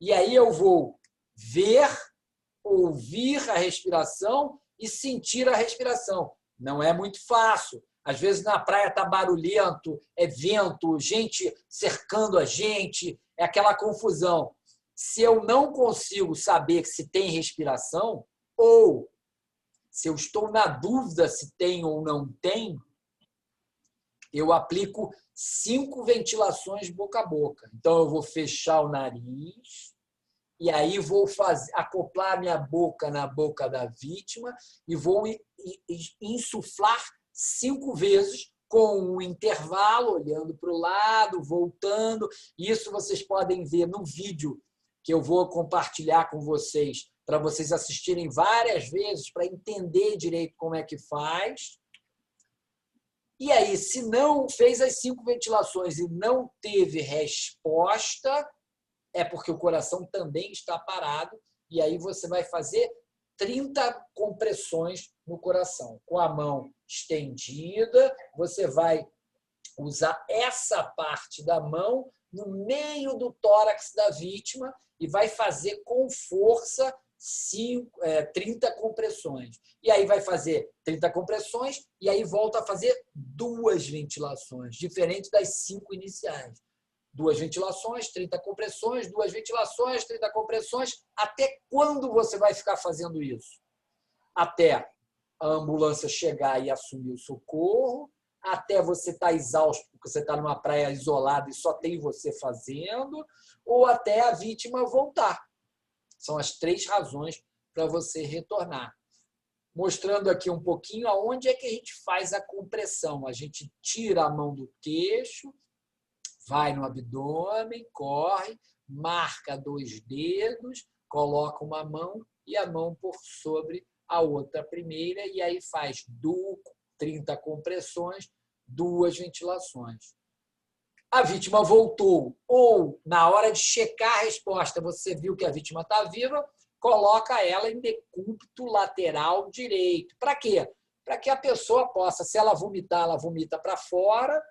E aí eu vou ver, ouvir a respiração e sentir a respiração. Não é muito fácil. Às vezes na praia está barulhento, é vento, gente cercando a gente, é aquela confusão. Se eu não consigo saber se tem respiração, ou se eu estou na dúvida se tem ou não tem, eu aplico 5 ventilações boca a boca. Então, eu vou fechar o nariz e aí vou acoplar minha boca na boca da vítima e vou insuflar 5 vezes com um intervalo, olhando para o lado, voltando. Isso vocês podem ver no vídeo que eu vou compartilhar com vocês, para vocês assistirem várias vezes, para entender direito como é que faz. E aí, se não fez as 5 ventilações e não teve resposta, é porque o coração também está parado, e aí você vai fazer 30 compressões no coração. Com a mão estendida, você vai usar essa parte da mão no meio do tórax da vítima e vai fazer com força 30 compressões. E aí vai fazer 30 compressões e aí volta a fazer 2 ventilações, diferente das 5 iniciais. 2 ventilações, 30 compressões, 2 ventilações, 30 compressões. Até quando você vai ficar fazendo isso? Até a ambulância chegar e assumir o socorro, até você estar exausto, porque você está numa praia isolada e só tem você fazendo, ou até a vítima voltar. São as 3 razões para você retornar. Mostrando aqui um pouquinho aonde é que a gente faz a compressão. A gente tira a mão do queixo, vai no abdômen, corre, marca 2 dedos, coloca uma mão e a mão por sobre a outra primeira, e aí faz 30 compressões, 2 ventilações. A vítima voltou, ou na hora de checar a resposta, você viu que a vítima está viva, coloca ela em decúbito lateral direito. Para quê? Para que a pessoa possa, se ela vomitar, ela vomita para fora,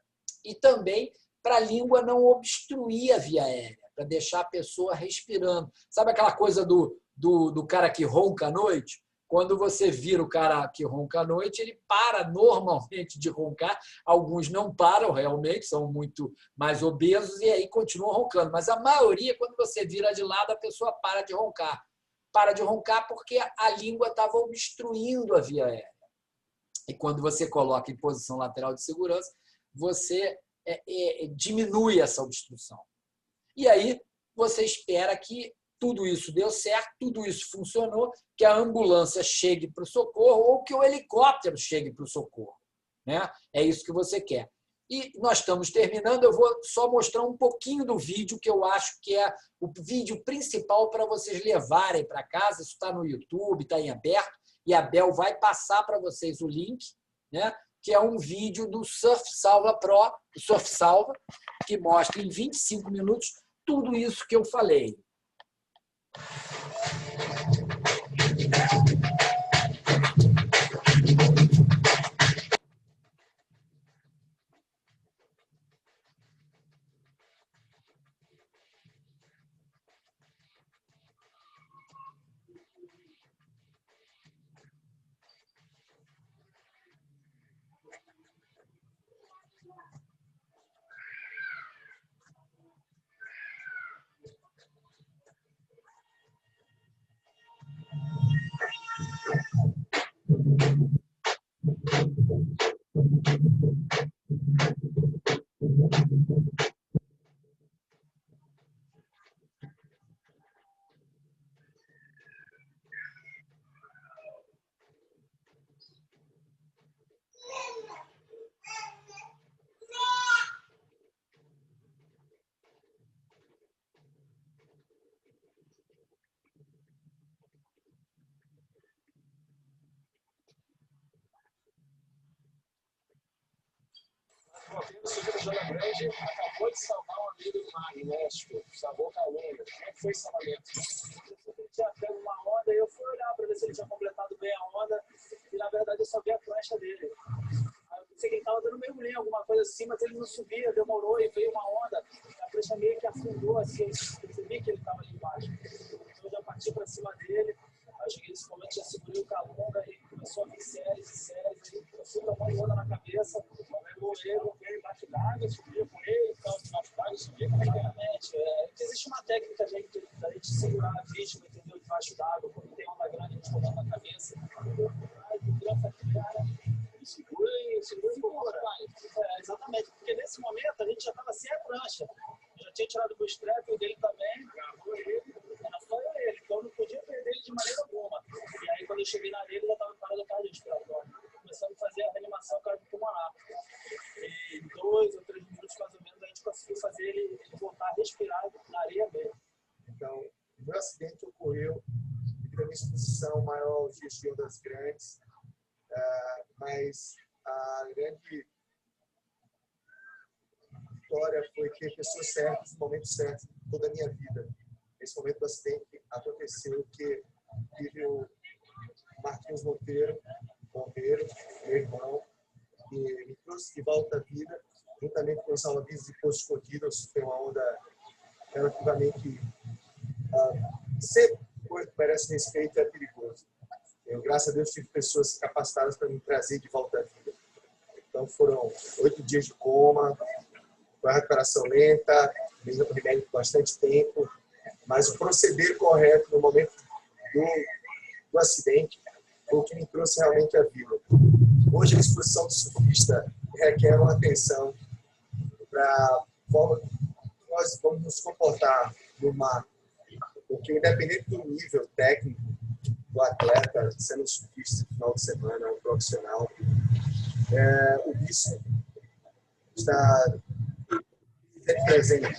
e também para a língua não obstruir a via aérea, para deixar a pessoa respirando. Sabe aquela coisa do cara que ronca à noite? Quando você vira o cara que ronca à noite, ele para normalmente de roncar. Alguns não param realmente, são muito mais obesos e aí continuam roncando. Mas a maioria, quando você vira de lado, a pessoa para de roncar. Para de roncar porque a língua estava obstruindo a via aérea. E quando você coloca em posição lateral de segurança, você diminui essa obstrução. E aí você espera que tudo isso deu certo, tudo isso funcionou, que a ambulância chegue para o socorro ou que o helicóptero chegue para o socorro. Né? É isso que você quer. E nós estamos terminando, eu vou só mostrar um pouquinho do vídeo, que eu acho que é o vídeo principal para vocês levarem para casa. Isso está no YouTube, está em aberto, e a Bel vai passar para vocês o link, né? Que é um vídeo do Surf Salva Pro, do Surf Salva, que mostra em 25 minutos tudo isso que eu falei. Boteiro subiu no Joana Grande, acabou de salvar um amigo do mar, no México, salvou o Calunga. Como é que foi esse salvamento? Ele tinha pego uma onda e eu fui olhar para ver se ele tinha completado bem a onda e, na verdade, eu só vi a prancha dele. Aí eu pensei que ele estava dando mergulhinho, alguma coisa assim, mas ele não subia, demorou e veio uma onda. A prancha meio que afundou, assim, eu percebi que ele estava ali embaixo. Então eu já parti para cima dele. Eu cheguei nesse momento, já segurei o Calunga e começou a vir séries e séries. Aí eu fui tomando onda na cabeça, eu veio embaixo d'água, subia com ele, então embaixo d'água, subia completamente. Existe uma técnica da gente segurar a vítima, entendeu? Debaixo d'água, quando tem onda grande, a gente colocando na cabeça. Ai, que graça, cara. Segura e embora. Exatamente, porque nesse momento a gente já estava sem a prancha. Eu já tinha tirado o strap, o dele também, gravou ele, era só ele, então eu não podia perder ele de maneira alguma. E aí quando eu cheguei na areia, ele já estava parado cardiorrespiratório. Começamos a fazer a reanimação cardiopulmonar. E 2 ou 3 minutos mais ou menos a gente conseguiu fazer ele voltar a respirar na areia mesmo. Então, o meu acidente ocorreu devido a uma exposição maior aos dias de ondas grandes, mas a grande vitória foi ter pessoas certas no momento certo de toda a minha vida. Nesse momento do acidente aconteceu que tive o Marquinhos Monteiro, bombeiro, meu irmão, que me trouxe de volta à vida, juntamente com o salva-vidas de Poço Escondido. Eu sofri uma onda relativamente sempre coisa que merece respeito, é perigoso. Eu, graças a Deus, tive pessoas capacitadas para me trazer de volta à vida. Então, foram 8 dias de coma, com a recuperação lenta, mesmo com remédio por bastante tempo, mas o proceder correto no momento do acidente foi o que me trouxe realmente à vida. Hoje, a exposição do surfista requer uma atenção para a forma que nós vamos nos comportar no mar, porque independente do nível técnico do atleta, sendo um surfista no final de semana, um profissional, o risco está sempre presente.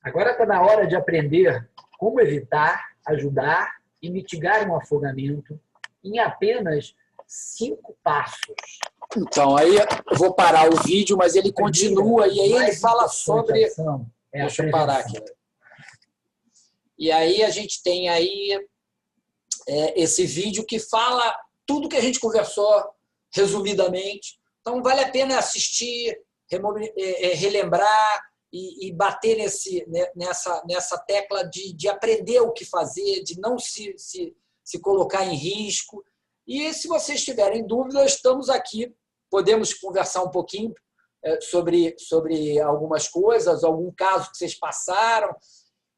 Agora está na hora de aprender como evitar, ajudar e mitigar um afogamento em apenas 5 passos. Então, aí eu vou parar o vídeo, mas ele continua e aí ele fala sobre... Deixa eu parar aqui. E aí a gente tem aí esse vídeo que fala tudo que a gente conversou resumidamente. Então, vale a pena assistir, relembrar e bater nessa tecla de aprender o que fazer, de não se colocar em risco. E se vocês tiverem dúvidas, estamos aqui, podemos conversar um pouquinho sobre algumas coisas, algum caso que vocês passaram,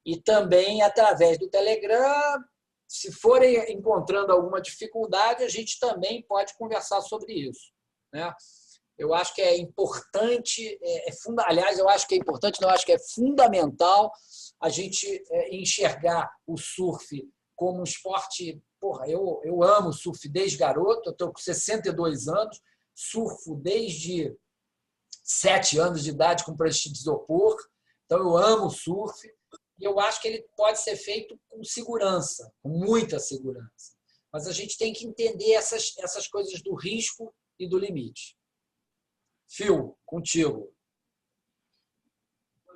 e também através do Telegram, se forem encontrando alguma dificuldade, a gente também pode conversar sobre isso, né? Eu acho que é importante, aliás, eu acho que é importante, não, eu acho que é fundamental a gente enxergar o surf como um esporte. Porra, eu amo surf desde garoto, eu estou com 62 anos, surfo desde 7 anos de idade com prancha de isopor, então eu amo surf e eu acho que ele pode ser feito com segurança, com muita segurança. Mas a gente tem que entender essas coisas do risco e do limite. Phil, contigo.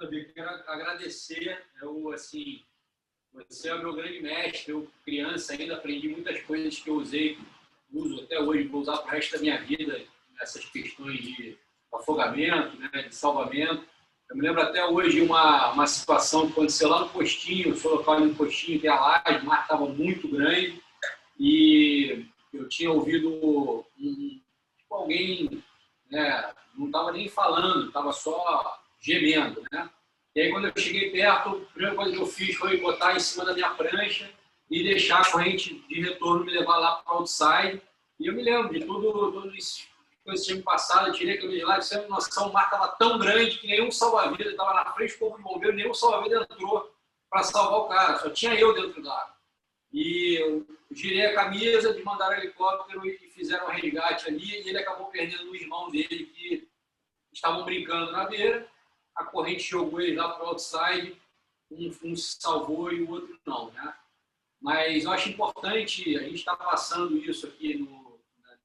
Eu quero agradecer. Você é o meu grande mestre. Eu, criança, ainda aprendi muitas coisas que eu uso até hoje, vou usar para o resto da minha vida, nessas questões de afogamento, né, de salvamento. Eu me lembro até hoje uma situação que aconteceu lá no postinho, eu sou local no postinho, tem a laje, o mar estava muito grande e eu tinha ouvido alguém, né, não estava nem falando, estava só gemendo, né? E aí, quando eu cheguei perto, a primeira coisa que eu fiz foi botar em cima da minha prancha e deixar a corrente de retorno me levar lá para o outside. E eu me lembro de tudo isso, coisas que tinham passado, eu tirei aquilo de lá, de sempre noção, o mar estava tão grande que nenhum salva-vidas estava na frente, como bombeiro, nenhum salva-vidas entrou para salvar o cara, só tinha eu dentro da água. E eu girei a camisa, me mandaram helicóptero e fizeram um resgate ali, e ele acabou perdendo o irmão dele, que estavam brincando na beira, a corrente jogou ele lá para o outside, um se salvou e o outro não, né? Mas eu acho importante a gente estar passando isso aqui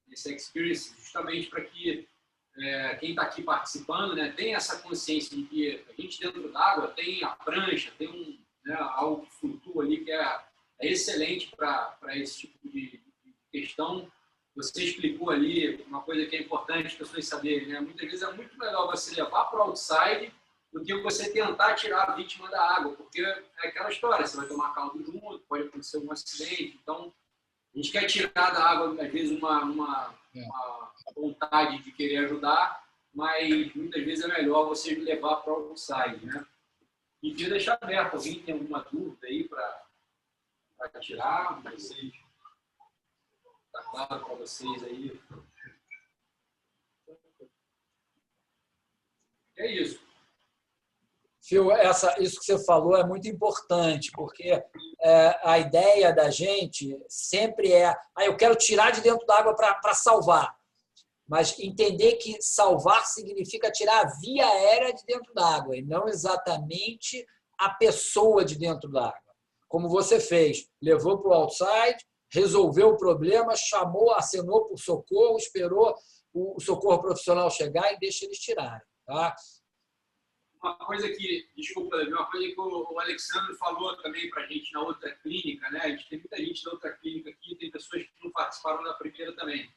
nesse Experience, justamente para que quem está aqui participando, né, tenha essa consciência de que a gente dentro d'água tem a prancha, tem algo que flutua ali que é excelente para esse tipo de questão. Você explicou ali uma coisa que é importante as pessoas saberem, né? Muitas vezes é muito melhor você levar para o outside do que você tentar tirar a vítima da água, porque é aquela história, você vai tomar caldo junto, pode acontecer um acidente. Então, a gente quer tirar da água, às vezes, uma vontade de querer ajudar, mas muitas vezes é melhor você levar para o outside, né? E queria deixar aberto, alguém tem alguma dúvida aí para tirar? Vocês... Está claro para vocês aí? É isso. Phil, isso que você falou é muito importante, porque a ideia da gente sempre é eu quero tirar de dentro da água para salvar. Mas entender que salvar significa tirar a via aérea de dentro da água e não exatamente a pessoa de dentro da água. Como você fez, levou para o outside, resolveu o problema, chamou, acenou por socorro, esperou o socorro profissional chegar e deixa eles tirarem. Tá? Uma coisa que, desculpa, uma coisa que o Alexandre falou também para a gente na outra clínica, né? A gente tem muita gente da outra clínica aqui, tem pessoas que não participaram da primeira também.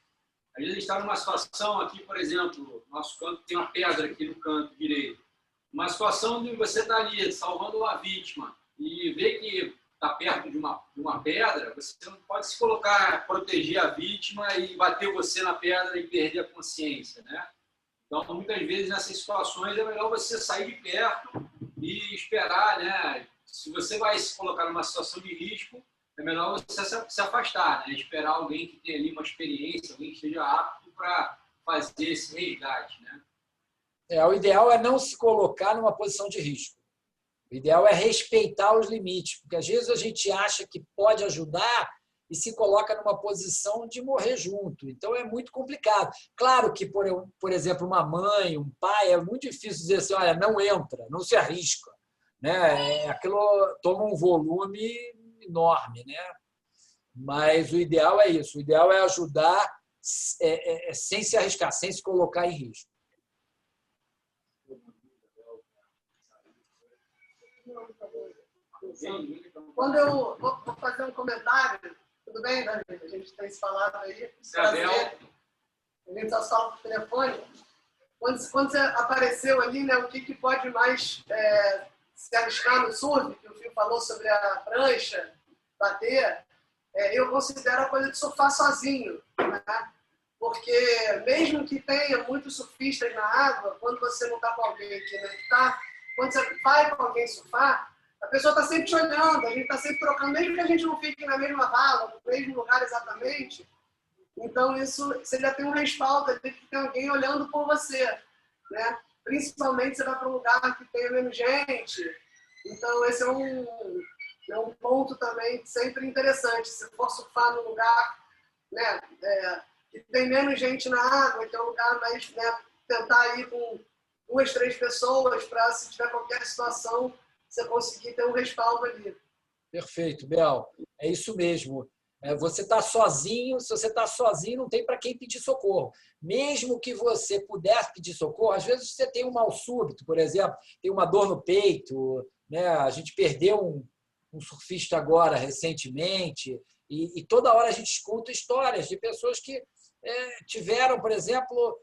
Às vezes a gente está numa situação aqui, por exemplo, nosso canto tem uma pedra aqui no canto direito. Uma situação de você estar ali salvando uma vítima e ver que está perto de uma pedra, você não pode se colocar, proteger a vítima e bater você na pedra e perder a consciência, né? Então, muitas vezes, nessas situações, é melhor você sair de perto e esperar, né? Se você vai se colocar numa situação de risco, é melhor você se afastar, né? Esperar alguém que tenha ali uma experiência, alguém que esteja apto para fazer esse resgate, né? O ideal é não se colocar numa posição de risco. O ideal é respeitar os limites, porque às vezes a gente acha que pode ajudar e se coloca numa posição de morrer junto. Então, é muito complicado. Claro que, por exemplo, uma mãe, um pai, é muito difícil dizer assim, olha, não entra, não se arrisca. Né? Aquilo toma um volume enorme. Né? Mas o ideal é isso. O ideal é ajudar sem se arriscar, sem se colocar em risco. Quando eu vou fazer um comentário, tudo bem, Davi? A gente tem se falado aí. Isabel. A gente só fala por telefone. Quando você apareceu ali, né, o que pode mais se arriscar no surf, que o Fio falou sobre a prancha, bater, eu considero a coisa de surfar sozinho. Né? Porque mesmo que tenha muitos surfistas na água, quando você não está com alguém que não está, quando você vai com alguém surfar, a pessoa está sempre te olhando, a gente está sempre trocando, mesmo que a gente não fique na mesma vala, no mesmo lugar exatamente. Então, isso, você já tem um respaldo de que tem alguém olhando por você. Né? Principalmente, você vai para um lugar que tem menos gente. Então, esse é um ponto também sempre interessante. Se for surfar num lugar, né, que tem menos gente na água, que é um lugar mais, né, tentar ir com 2, 3 pessoas para, se tiver qualquer situação, você conseguir ter um respaldo ali. Perfeito, Bel. É isso mesmo. Você está sozinho, se você está sozinho, não tem para quem pedir socorro. Mesmo que você pudesse pedir socorro, às vezes você tem um mal súbito, por exemplo, tem uma dor no peito, né? A gente perdeu um surfista agora, recentemente, e toda hora a gente escuta histórias de pessoas que tiveram, por exemplo,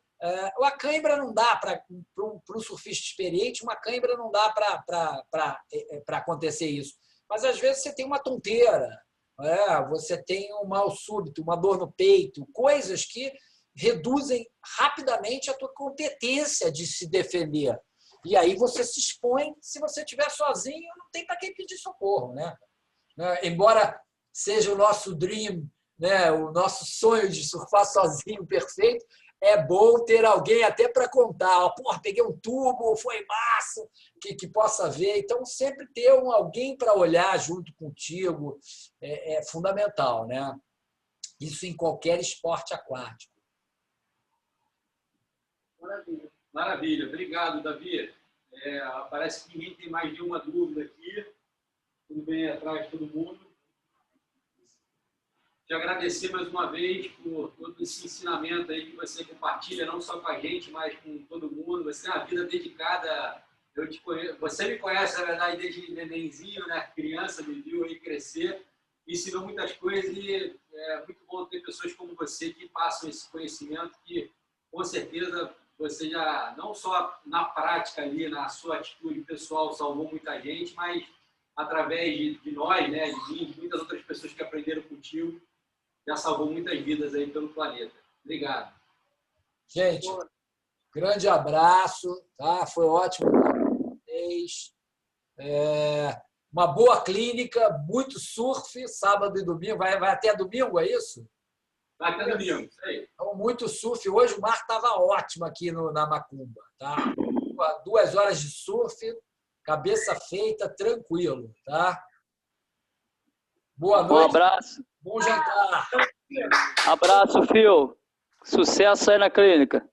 a cãibra não dá para um surfista experiente, uma cãibra não dá para acontecer isso. Mas, às vezes, você tem uma tonteira, você tem um mal súbito, uma dor no peito, coisas que reduzem rapidamente a tua competência de se defender. E aí você se expõe, se você estiver sozinho, não tem para quem pedir socorro. Né? Embora seja o nosso dream, né, o nosso sonho de surfar sozinho perfeito, é bom ter alguém até para contar. Pô, peguei um tubo, foi massa, que possa ver. Então, sempre ter alguém para olhar junto contigo é fundamental. Né? Isso em qualquer esporte aquático. Maravilha. Maravilha. Obrigado, Davi. Parece que ninguém tem mais nenhuma dúvida aqui. Tudo bem atrás de todo mundo. te agradecer mais uma vez por todo esse ensinamento aí que você compartilha, não só com a gente, mas com todo mundo. Você tem uma vida dedicada. Eu te conheço, você me conhece, na verdade, desde nenenzinho, né? Criança, me viu aí crescer, ensinou muitas coisas e é muito bom ter pessoas como você que passam esse conhecimento que, com certeza, você já, não só na prática ali, na sua atitude pessoal, salvou muita gente, mas através de nós, né, de mim, de muitas outras pessoas que aprenderam contigo, já salvou muitas vidas aí pelo planeta. Obrigado. Gente, grande abraço, tá? Foi ótimo. Uma boa clínica, muito surf, sábado e domingo. Vai até domingo, é isso? Vai até domingo, isso aí. Então, muito surf. Hoje o mar estava ótimo aqui na Macumba, tá? 2 horas de surf, cabeça feita, tranquilo, tá? Boa noite. Um abraço. Bom jantar. Abraço, Phil. Sucesso aí na clínica.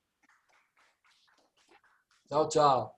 Tchau, tchau.